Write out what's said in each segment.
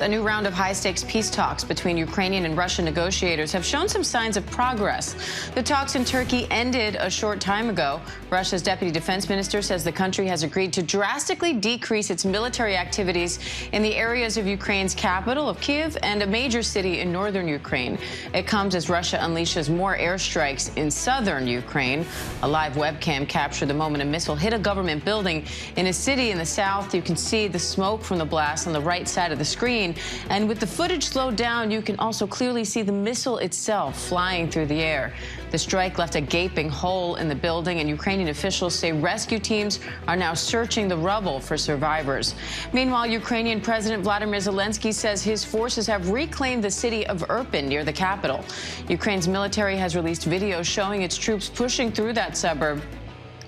A new round of high-stakes peace talks between Ukrainian and Russian negotiators have shown some signs of progress. The talks in Turkey ended a short time ago. Russia's deputy defense minister says the country has agreed to drastically decrease its military activities in the areas of Ukraine's capital of Kyiv and a major city in northern Ukraine. It comes as Russia unleashes more airstrikes in southern Ukraine. A live webcam captured the moment a missile hit a government building in a city in the south. You can see the smoke from the blast on the right side of the screen. And with the footage slowed down, you can also clearly see the missile itself flying through the air. The strike left a gaping hole in the building, and Ukrainian officials say rescue teams are now searching the rubble for survivors. Meanwhile, Ukrainian President Vladimir Zelensky says his forces have reclaimed the city of Irpin near the capital. Ukraine's military has released videos showing its troops pushing through that suburb.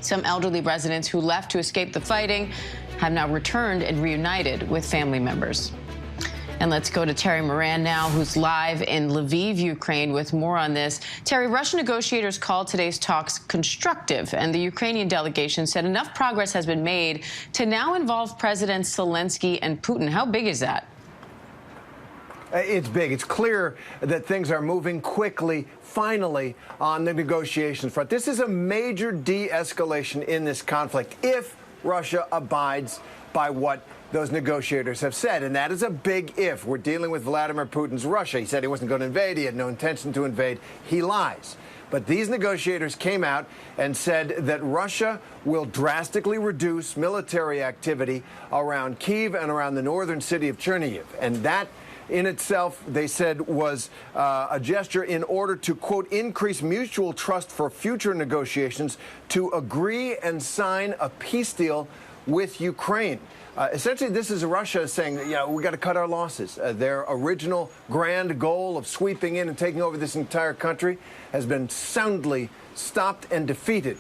Some elderly residents who left to escape the fighting have now returned and reunited with family members. And let's go to Terry Moran now, who's live in Lviv, Ukraine, with more on this. Terry, Russian negotiators called today's talks constructive, and the Ukrainian delegation said enough progress has been made to now involve Presidents Zelensky and Putin. How big is that? It's big. It's clear that things are moving quickly, finally, on the negotiations front. This is a major de-escalation in this conflict if Russia abides by what those negotiators have said, and that is a big if. We're dealing with Vladimir Putin's Russia. He said he wasn't going to invade. He had no intention to invade. He lies. But these negotiators came out and said that Russia will drastically reduce military activity around Kyiv and around the northern city of Chernihiv. And that in itself, they said, was a gesture in order to, quote, increase mutual trust for future negotiations to agree and sign a peace deal with Ukraine. Essentially, this is Russia saying, we got to cut our losses. Their original grand goal of sweeping in and taking over this entire country has been soundly stopped and defeated.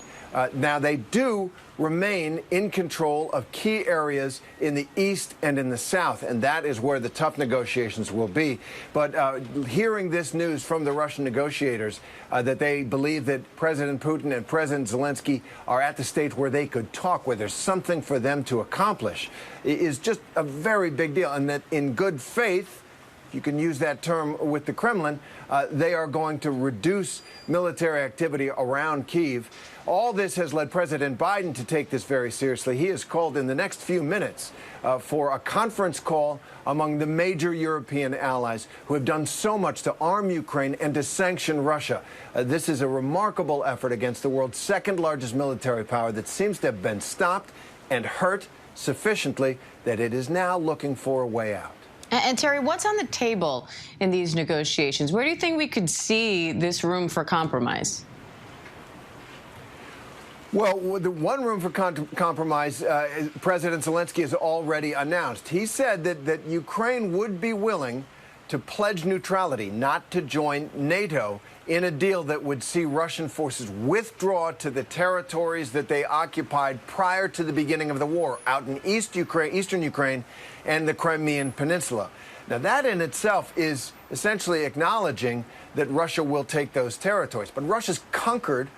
Now, they do remain in control of key areas in the east and in the south, and that is where the tough negotiations will be. But hearing this news from the Russian negotiators, that they believe that President Putin and President Zelensky are at the stage where they could talk, where there's something for them to accomplish, is just a very big deal. And that in good faith, you can use that term with the Kremlin, they are going to reduce military activity around Kyiv. All this has led President Biden to take this very seriously. He has called in the next few minutes for a conference call among the major European allies who have done so much to arm Ukraine and to sanction Russia. This is a remarkable effort against the world's second largest military power that seems to have been stopped and hurt sufficiently that it is now looking for a way out. And Terry, what's on the table in these negotiations? Where do you think we could see this room for compromise? Well, the one room for compromise, President Zelensky has already announced. He said that Ukraine would be willing to pledge neutrality, not to join NATO, in a deal that would see Russian forces withdraw to the territories that they occupied prior to the beginning of the war, out in eastern Ukraine and the Crimean Peninsula. Now, that in itself is essentially acknowledging that Russia will take those territories. But Russia's conquered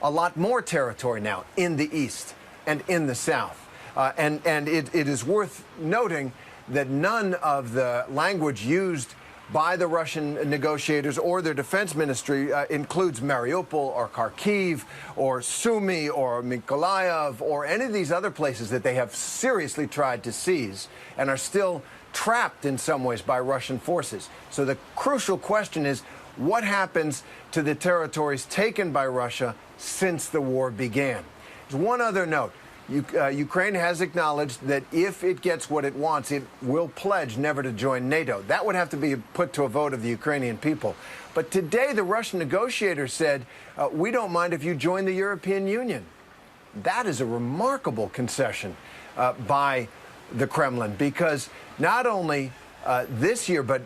a lot more territory now in the east and in the south. And it is worth noting that none of the language used by the Russian negotiators or their defense ministry includes Mariupol or Kharkiv or Sumy or Mykolaiv or any of these other places that they have seriously tried to seize and are still trapped in some ways by Russian forces. So the crucial question is, what happens to the territories taken by Russia since the war began? There's one other note. Ukraine has acknowledged that if it gets what it wants, it will pledge never to join NATO. That would have to be put to a vote of the Ukrainian people. But today, the Russian negotiators said, we don't mind if you join the European Union. That is a remarkable concession by the Kremlin, because not only this year, but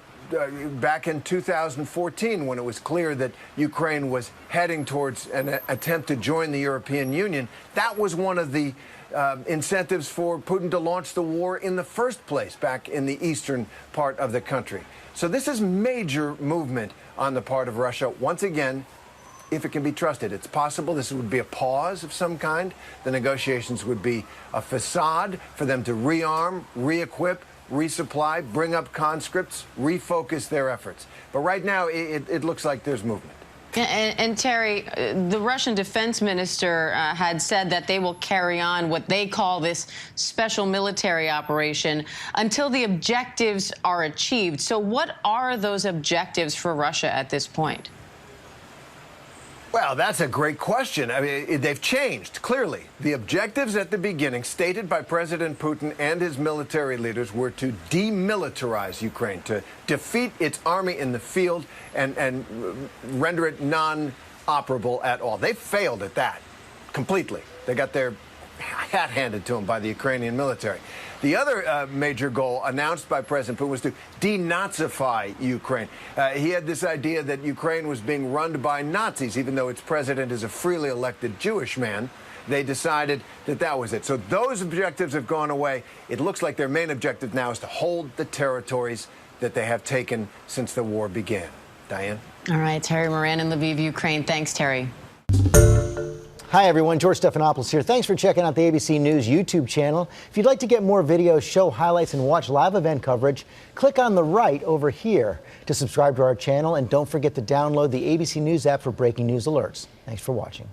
back in 2014, when it was clear that Ukraine was heading towards an attempt to join the European Union, that was one of the incentives for Putin to launch the war in the first place back in the eastern part of the country. So this is major movement on the part of Russia. Once again, if it can be trusted, it's possible this would be a pause of some kind. The negotiations would be a facade for them to rearm, re-equip, resupply, bring up conscripts, refocus their efforts. But right now, it looks like there's movement. And Terry, the Russian defense minister had said that they will carry on what they call this special military operation until the objectives are achieved. So what are those objectives for Russia at this point? Well, that's a great question. I mean, they've changed, clearly. The objectives at the beginning, stated by President Putin and his military leaders, were to demilitarize Ukraine, to defeat its army in the field and render it non-operable at all. They failed at that completely. They got their hat handed to them by the Ukrainian military. The other major goal announced by President Putin was to denazify Ukraine. He had this idea that Ukraine was being run by Nazis, even though its president is a freely elected Jewish man. They decided that that was it. So those objectives have gone away. It looks like their main objective now is to hold the territories that they have taken since the war began. Diane? All right, Terry Moran in Lviv, Ukraine. Thanks, Terry. Hi, everyone. George Stephanopoulos here. Thanks for checking out the ABC News YouTube channel. If you'd like to get more videos, show highlights, and watch live event coverage, click on the right over here to subscribe to our channel. And don't forget to download the ABC News app for breaking news alerts. Thanks for watching.